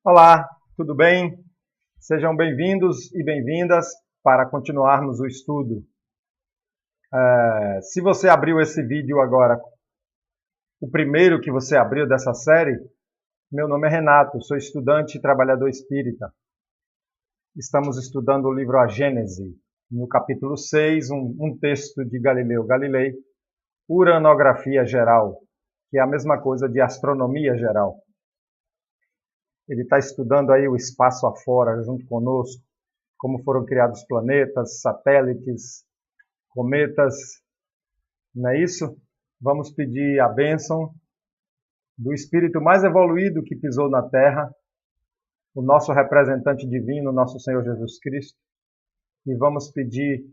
Olá, tudo bem? Sejam bem-vindos e bem-vindas para continuarmos o estudo. Se você abriu esse vídeo agora, o primeiro que você abriu dessa série, meu nome é Renato, sou estudante e trabalhador espírita. Estamos estudando o livro A Gênese, no capítulo 6, um texto de Galileu Galilei, Uranografia Geral, que é a mesma coisa de astronomia geral. Ele está estudando aí o espaço afora, junto conosco, como foram criados planetas, satélites, cometas, não é isso? Vamos pedir a bênção do espírito mais evoluído que pisou na Terra, o nosso representante divino, nosso Senhor Jesus Cristo, e vamos pedir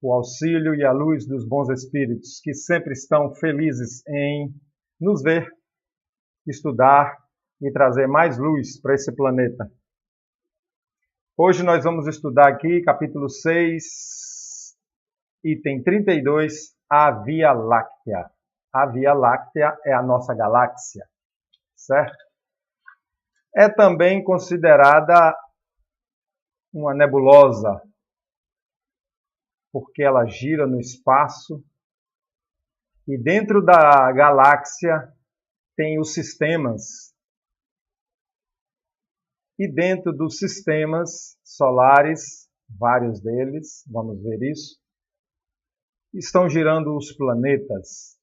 o auxílio e a luz dos bons espíritos, que sempre estão felizes em nos ver, estudar e trazer mais luz para esse planeta. Hoje nós vamos estudar aqui, capítulo 6, item 32, a Via Láctea. A Via Láctea é a nossa galáxia, certo? É também considerada uma nebulosa, porque ela gira no espaço e dentro da galáxia tem os sistemas. E dentro dos sistemas solares, vários deles, vamos ver isso, estão girando os planetas.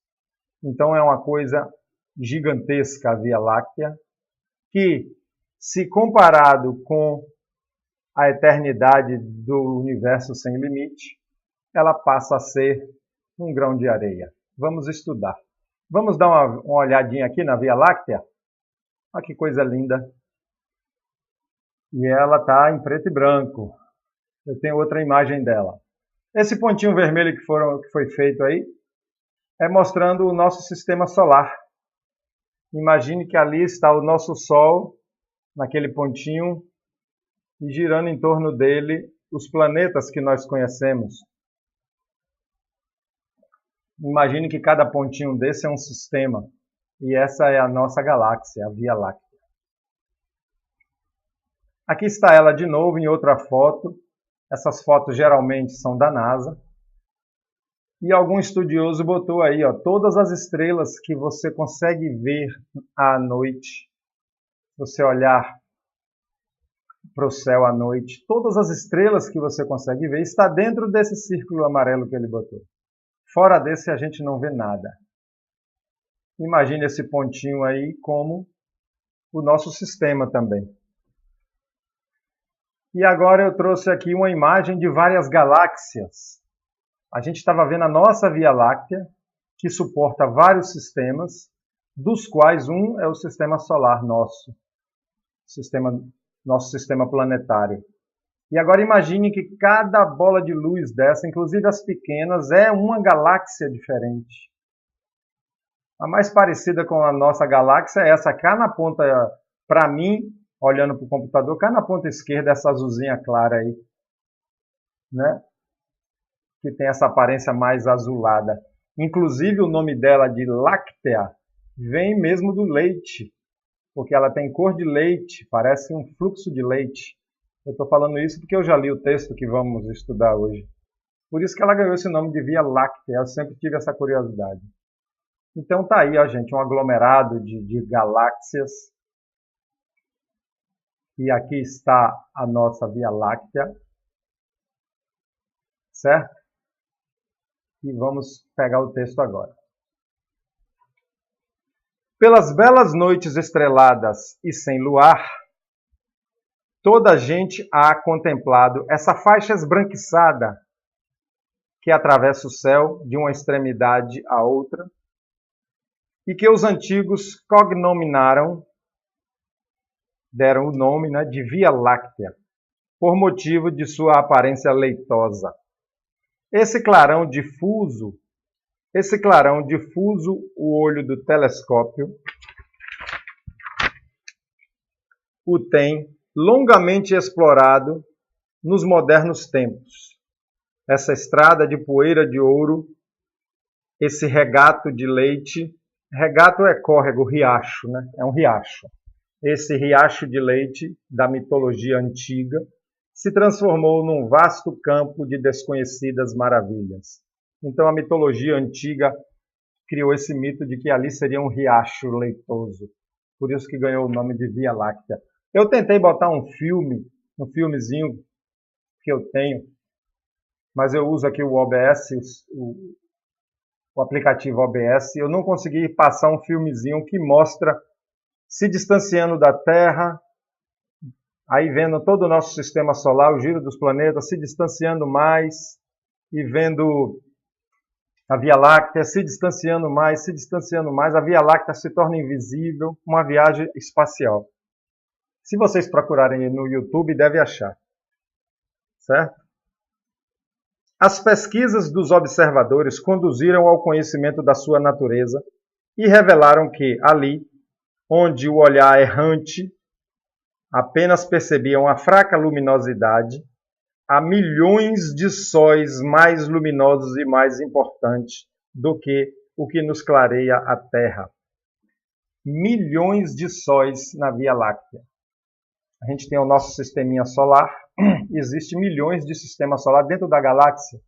Então é uma coisa gigantesca a Via Láctea, que, se comparado com a eternidade do universo sem limite, ela passa a ser um grão de areia. Vamos estudar. Vamos dar uma olhadinha aqui na Via Láctea? Olha que coisa linda. E ela está em preto e branco. Eu tenho outra imagem dela. Esse pontinho vermelho que foi feito aí é mostrando o nosso sistema solar. Imagine que ali está o nosso Sol, naquele pontinho, e girando em torno dele os planetas que nós conhecemos. Imagine que cada pontinho desse é um sistema. E essa é a nossa galáxia, a Via Láctea. Aqui está ela de novo em outra foto. Essas fotos geralmente são da NASA. E algum estudioso botou aí, ó, todas as estrelas que você consegue ver à noite. Se você olhar para o céu à noite, todas as estrelas que você consegue ver está dentro desse círculo amarelo que ele botou. Fora desse a gente não vê nada. Imagine esse pontinho aí como o nosso sistema também. E agora eu trouxe aqui uma imagem de várias galáxias. A gente estava vendo a nossa Via Láctea, que suporta vários sistemas, dos quais um é o sistema solar nosso sistema planetário. E agora imagine que cada bola de luz dessa, inclusive as pequenas, é uma galáxia diferente. A mais parecida com a nossa galáxia é essa cá na ponta, para mim, olhando para o computador, cá na ponta esquerda, essa azulzinha clara aí, né? Que tem essa aparência mais azulada. Inclusive, o nome dela de láctea vem mesmo do leite, porque ela tem cor de leite, parece um fluxo de leite. Eu estou falando isso porque eu já li o texto que vamos estudar hoje. Por isso que ela ganhou esse nome de Via Láctea, eu sempre tive essa curiosidade. Então tá aí, ó, gente, um aglomerado de galáxias. E aqui está a nossa Via Láctea, certo? E vamos pegar o texto agora. Pelas belas noites estreladas e sem luar, toda a gente há contemplado essa faixa esbranquiçada que atravessa o céu de uma extremidade à outra e que os antigos cognominaram, deram o nome, né, de Via Láctea, por motivo de sua aparência leitosa. Esse clarão difuso, o olho do telescópio o tem longamente explorado nos modernos tempos. Essa estrada de poeira de ouro, esse regato de leite, regato é córrego, riacho, né? É um riacho. esse riacho de leite da mitologia antiga se transformou num vasto campo de desconhecidas maravilhas. Então a mitologia antiga criou esse mito de que ali seria um riacho leitoso, por isso que ganhou o nome de Via Láctea. Eu tentei botar um filmezinho que eu tenho, mas eu uso aqui o OBS, o aplicativo OBS, eu não consegui passar um filmezinho que mostra se distanciando da Terra, aí vendo todo o nosso sistema solar, o giro dos planetas, se distanciando mais e vendo a Via Láctea se distanciando mais, a Via Láctea se torna invisível, uma viagem espacial. Se vocês procurarem no YouTube, deve achar, certo? As pesquisas dos observadores conduziram ao conhecimento da sua natureza e revelaram que ali, onde o olhar errante apenas percebia uma fraca luminosidade, há milhões de sóis mais luminosos e mais importantes do que o que nos clareia a Terra. Milhões de sóis na Via Láctea. A gente tem o nosso sisteminha solar, existe milhões de sistemas solares dentro da galáxia.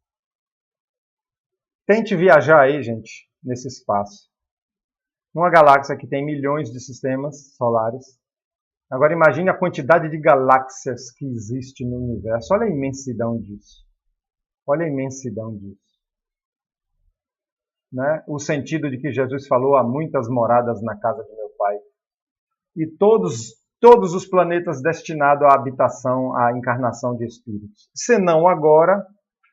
Tente viajar aí, gente, nesse espaço. Uma galáxia que tem milhões de sistemas solares. Agora imagine a quantidade de galáxias que existe no universo. Olha a imensidão disso. Olha a imensidão disso. Né? O sentido de que Jesus falou, há muitas moradas na casa de meu Pai. E todos os planetas destinados à habitação, à encarnação de espíritos. Senão agora,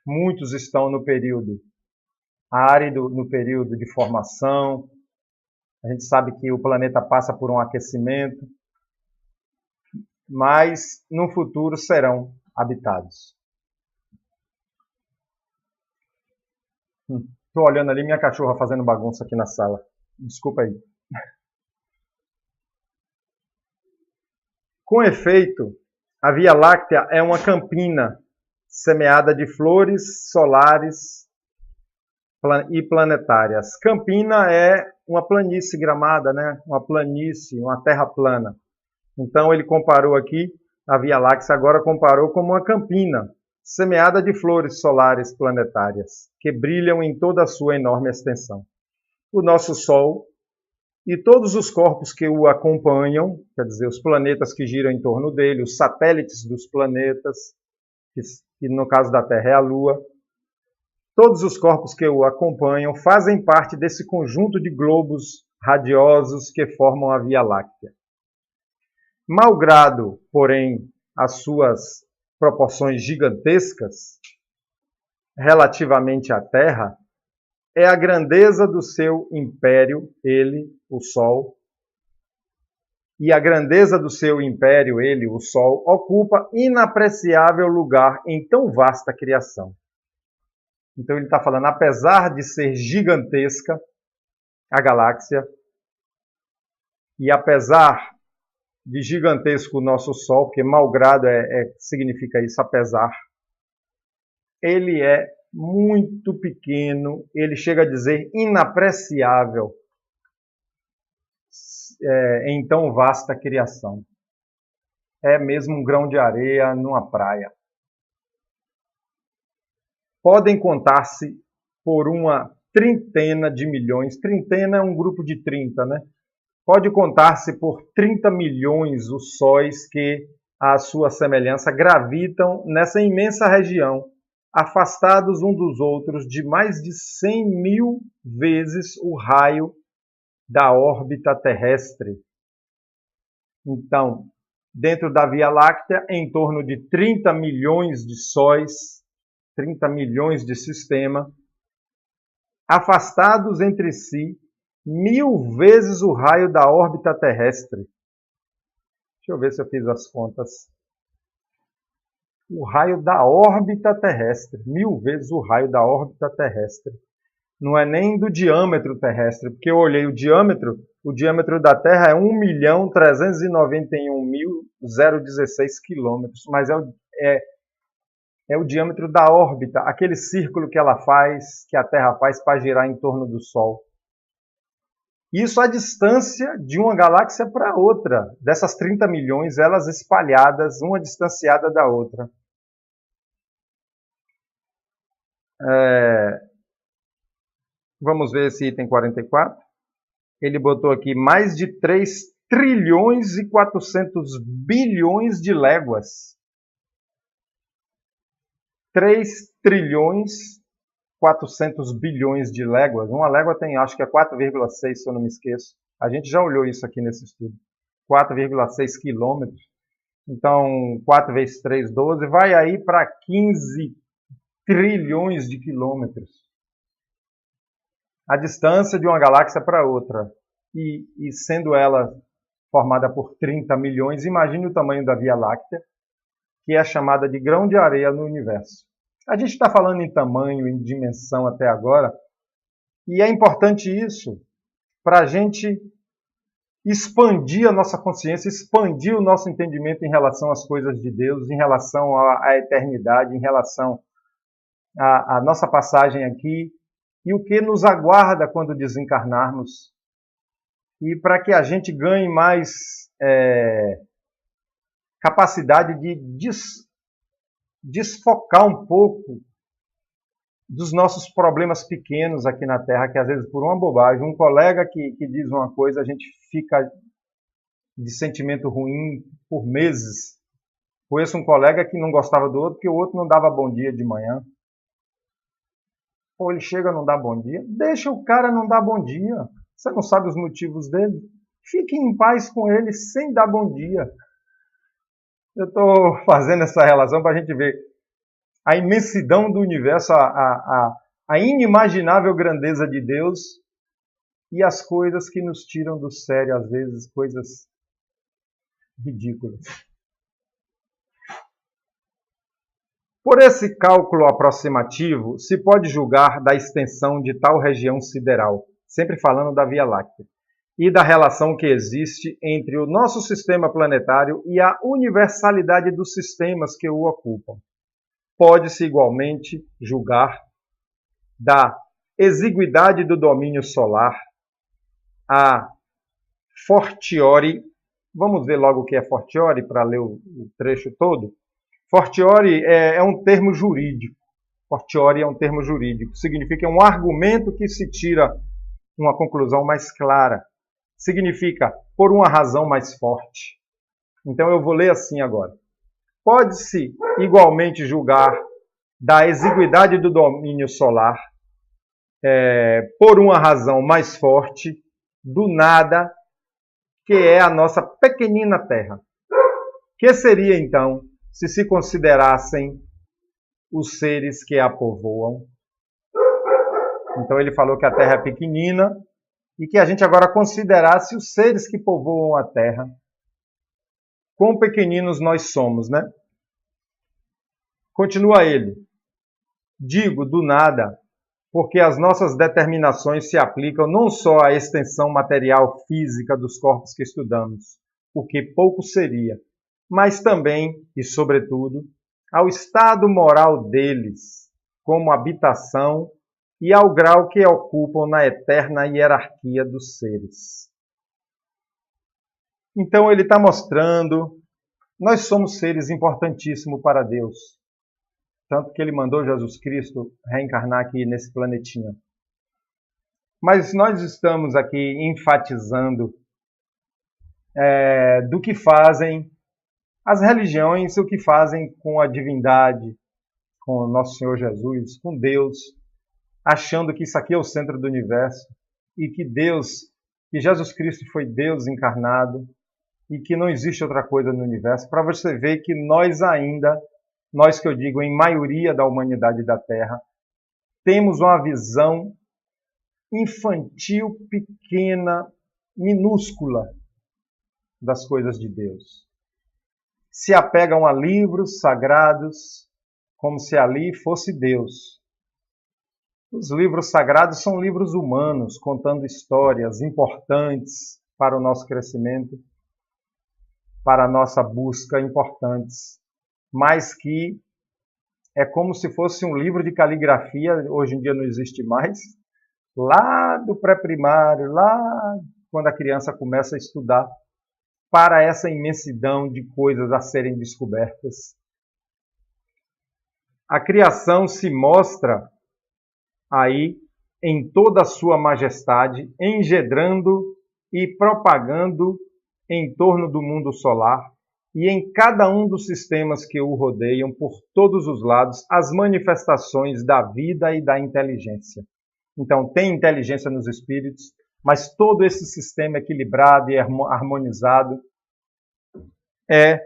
muitos estão no período árido, no período de formação. A gente sabe que o planeta passa por um aquecimento, mas no futuro serão habitados. Estou olhando ali minha cachorra fazendo bagunça aqui na sala. Desculpa aí. Com efeito, a Via Láctea é uma campina semeada de flores solares e planetárias. Campina é uma planície gramada, né? Uma planície, uma terra plana. Então ele comparou aqui, a Via Láctea agora comparou como uma campina semeada de flores solares planetárias, que brilham em toda a sua enorme extensão. O nosso Sol e todos os corpos que o acompanham, quer dizer, os planetas que giram em torno dele, os satélites dos planetas, que no caso da Terra é a Lua, todos os corpos que o acompanham fazem parte desse conjunto de globos radiosos que formam a Via Láctea. Malgrado, porém, as suas proporções gigantescas relativamente à Terra, é a grandeza do seu império, ele, o Sol, e a grandeza do seu império, ele, o Sol, ocupa inapreciável lugar em tão vasta criação. Então ele está falando, apesar de ser gigantesca a galáxia, e apesar de gigantesco o nosso Sol, porque malgrado significa isso, apesar, ele é muito pequeno, ele chega a dizer inapreciável em tão vasta criação. É mesmo um grão de areia numa praia. Podem contar-se por uma trintena de milhões, trintena é um grupo de 30, né? Pode contar-se por 30 milhões os sóis que, à sua semelhança, gravitam nessa imensa região, afastados um dos outros de mais de 100 mil vezes o raio da órbita terrestre. Então, dentro da Via Láctea, em torno de 30 milhões de sóis, 30 milhões de sistemas, afastados entre si 1000 vezes o raio da órbita terrestre. Deixa eu ver se eu fiz as contas. O raio da órbita terrestre. 1000 vezes o raio da órbita terrestre. Não é nem do diâmetro terrestre, porque eu olhei o diâmetro da Terra é 1.391.016 quilômetros, mas é o diâmetro da órbita, aquele círculo que ela faz, que a Terra faz para girar em torno do Sol. Isso a distância de uma galáxia para outra. Dessas 30 milhões, elas espalhadas, uma distanciada da outra. Vamos ver esse item 44. Ele botou aqui mais de 3 trilhões e 400 bilhões de léguas. 3 trilhões 400 bilhões de léguas. Uma légua tem, acho que é 4,6, se eu não me esqueço. A gente já olhou isso aqui nesse estudo. 4,6 quilômetros. Então, 4 vezes 3, 12. Vai aí para 15 trilhões de quilômetros. A distância de uma galáxia para outra. E sendo ela formada por 30 milhões, imagine o tamanho da Via Láctea, que é chamada de grão de areia no universo. A gente está falando em tamanho, em dimensão até agora, e é importante isso para a gente expandir a nossa consciência, expandir o nosso entendimento em relação às coisas de Deus, em relação à eternidade, em relação à nossa passagem aqui e o que nos aguarda quando desencarnarmos. E para que a gente ganhe mais capacidade de desfocar um pouco dos nossos problemas pequenos aqui na Terra, que às vezes por uma bobagem, um colega que diz uma coisa, a gente fica de sentimento ruim por meses. Conheço um colega que não gostava do outro, porque o outro não dava bom dia de manhã. Ou ele chega e não dá bom dia. Deixa o cara não dar bom dia. Você não sabe os motivos dele? Fique em paz com ele sem dar bom dia. Eu estou fazendo essa relação para a gente ver a imensidão do universo, a inimaginável grandeza de Deus e as coisas que nos tiram do sério, às vezes, coisas ridículas. Por esse cálculo aproximativo, se pode julgar da extensão de tal região sideral, sempre falando da Via Láctea, e da relação que existe entre o nosso sistema planetário e a universalidade dos sistemas que o ocupam. Pode-se igualmente julgar da exiguidade do domínio solar, a fortiori. Vamos ver logo o que é fortiori para ler o trecho todo. Fortiori é um termo jurídico. Fortiori é um termo jurídico. Significa um argumento que se tira uma conclusão mais clara. Significa por uma razão mais forte. Então eu vou ler assim agora. Pode-se igualmente julgar da exiguidade do domínio solar por uma razão mais forte do nada, que é a nossa pequenina Terra. Que seria então se se considerassem os seres que a povoam? Então ele falou que a Terra é pequenina e que a gente agora considerasse os seres que povoam a Terra. Quão pequeninos nós somos, né? Continua ele. Digo do nada, porque as nossas determinações se aplicam não só à extensão material física dos corpos que estudamos, o que pouco seria, mas também, e sobretudo, ao estado moral deles, como habitação e ao grau que ocupam na eterna hierarquia dos seres. Então ele está mostrando, nós somos seres importantíssimos para Deus. Tanto que ele mandou Jesus Cristo reencarnar aqui nesse planetinha. Mas nós estamos aqui enfatizando do que fazem as religiões, o que fazem com a divindade, com o nosso Senhor Jesus, com Deus, achando que isso aqui é o centro do universo e que Jesus Cristo foi Deus encarnado e que não existe outra coisa no universo, para você ver que nós ainda, nós que eu digo em maioria da humanidade da Terra, temos uma visão infantil, pequena, minúscula das coisas de Deus. Se apegam a livros sagrados como se ali fosse Deus. Os livros sagrados são livros humanos, contando histórias importantes para o nosso crescimento, para a nossa busca, importantes, mas que é como se fosse um livro de caligrafia, hoje em dia não existe mais, lá do pré-primário, lá quando a criança começa a estudar, para essa imensidão de coisas a serem descobertas. A criação se mostra aí em toda a sua majestade, engendrando e propagando em torno do mundo solar e em cada um dos sistemas que o rodeiam por todos os lados as manifestações da vida e da inteligência. Então, tem inteligência nos espíritos, mas todo esse sistema equilibrado e harmonizado é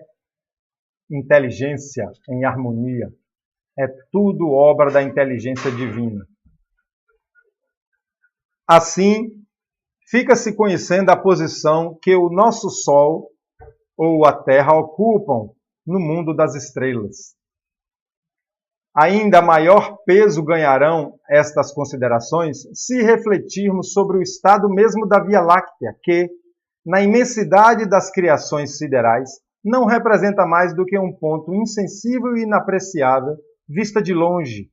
inteligência em harmonia. É tudo obra da inteligência divina. Assim, fica-se conhecendo a posição que o nosso Sol ou a Terra ocupam no mundo das estrelas. Ainda maior peso ganharão estas considerações se refletirmos sobre o estado mesmo da Via Láctea, que, na imensidade das criações siderais, não representa mais do que um ponto insensível e inapreciável, vista de longe,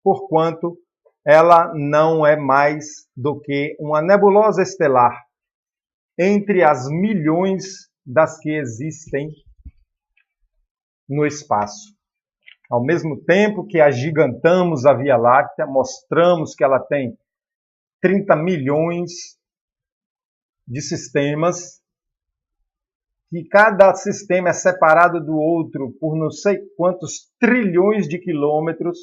porquanto ela não é mais do que uma nebulosa estelar entre as milhões das que existem no espaço. Ao mesmo tempo que agigantamos a Via Láctea, mostramos que ela tem 30 milhões de sistemas, que cada sistema é separado do outro por não sei quantos trilhões de quilômetros,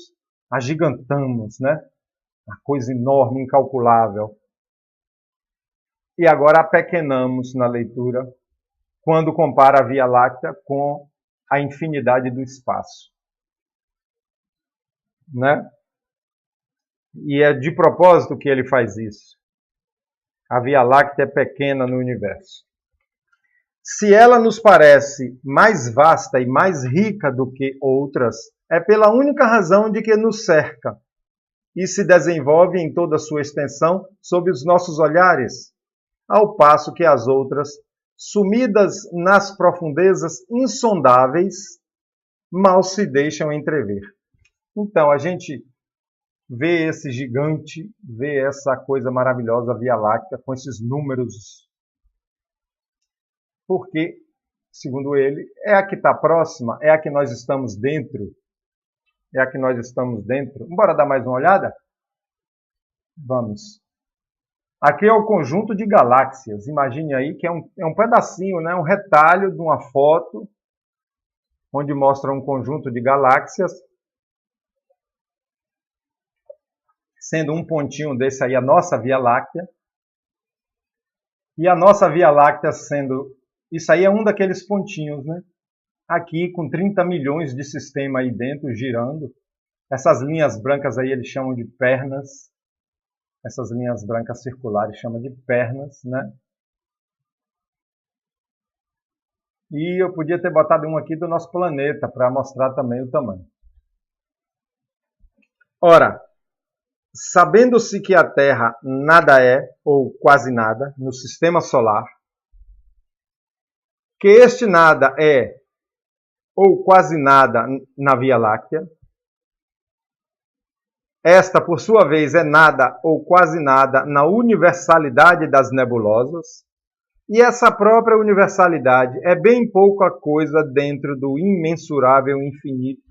agigantamos, né? Uma coisa enorme, incalculável. E agora apequenamos na leitura, quando compara a Via Láctea com a infinidade do espaço. Né? E é de propósito que ele faz isso. A Via Láctea é pequena no universo. Se ela nos parece mais vasta e mais rica do que outras, é pela única razão de que nos cerca e se desenvolve em toda a sua extensão sob os nossos olhares, ao passo que as outras, sumidas nas profundezas insondáveis, mal se deixam entrever. Então, a gente vê esse gigante, vê essa coisa maravilhosa, Via Láctea, com esses números, porque, segundo ele, é a que está próxima, é a que nós estamos dentro, é a que nós estamos dentro. Bora dar mais uma olhada? Vamos. Aqui é o conjunto de galáxias. Imagine aí que é um pedacinho, né? Um retalho de uma foto, onde mostra um conjunto de galáxias, sendo um pontinho desse aí a nossa Via Láctea. E a nossa Via Láctea sendo... Isso aí é um daqueles pontinhos, né? Aqui com 30 milhões de sistema aí dentro, girando. Essas linhas brancas aí eles chamam de pernas. Essas linhas brancas circulares chamam de pernas, né? E eu podia ter botado um aqui do nosso planeta para mostrar também o tamanho. Ora, sabendo-se que a Terra nada é, ou quase nada, no sistema solar, que este nada é, ou quase nada, na Via Láctea, esta, por sua vez, é nada ou quase nada na universalidade das nebulosas, e essa própria universalidade é bem pouca coisa dentro do imensurável infinito.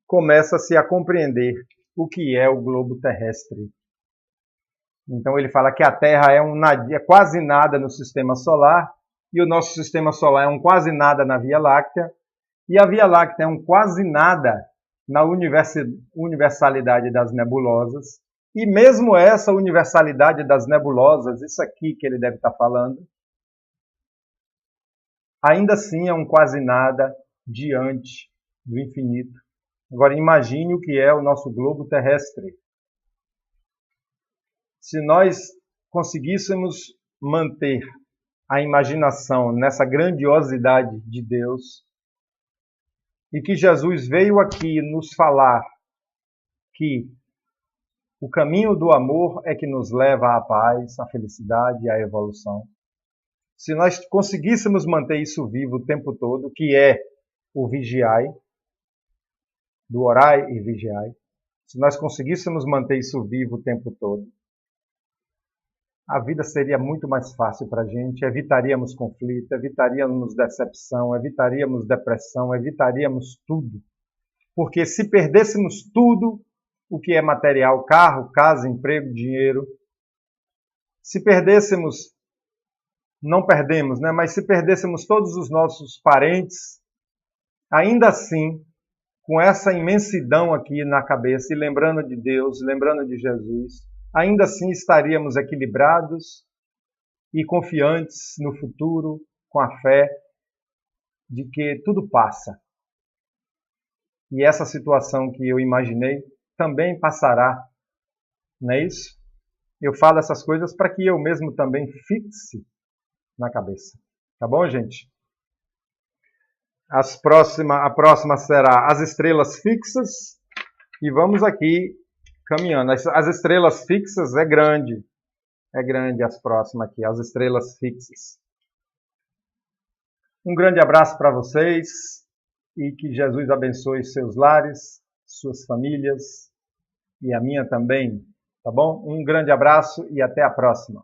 Começa-se a compreender o que é o globo terrestre. Então ele fala que a Terra é quase nada no sistema solar, e o nosso sistema solar é um quase nada na Via Láctea, e a Via Láctea é um quase nada na universalidade das nebulosas, e mesmo essa universalidade das nebulosas, isso aqui que ele deve estar falando, ainda assim é um quase nada diante do infinito. Agora imagine o que é o nosso globo terrestre. Se nós conseguíssemos manter a imaginação nessa grandiosidade de Deus, e que Jesus veio aqui nos falar que o caminho do amor é que nos leva à paz, à felicidade e à evolução. Se nós conseguíssemos manter isso vivo o tempo todo, que é o vigiai, do orai e vigiai, se nós conseguíssemos manter isso vivo o tempo todo, a vida seria muito mais fácil para a gente, evitaríamos conflito, evitaríamos decepção, evitaríamos depressão, evitaríamos tudo. Porque se perdêssemos tudo o que é material, carro, casa, emprego, dinheiro, se perdêssemos, não perdemos, né? Mas se perdêssemos todos os nossos parentes, ainda assim, com essa imensidão aqui na cabeça, e lembrando de Deus, lembrando de Jesus, ainda assim estaríamos equilibrados e confiantes no futuro, com a fé de que tudo passa. E essa situação que eu imaginei também passará, não é isso? Eu falo essas coisas para que eu mesmo também fixe na cabeça. Tá bom, gente? A próxima será as estrelas fixas. E vamos aqui caminhando. As estrelas fixas é grande. É grande as próximas aqui, as estrelas fixas. Um grande abraço para vocês e que Jesus abençoe seus lares, suas famílias e a minha também. Tá bom? Um grande abraço e até a próxima.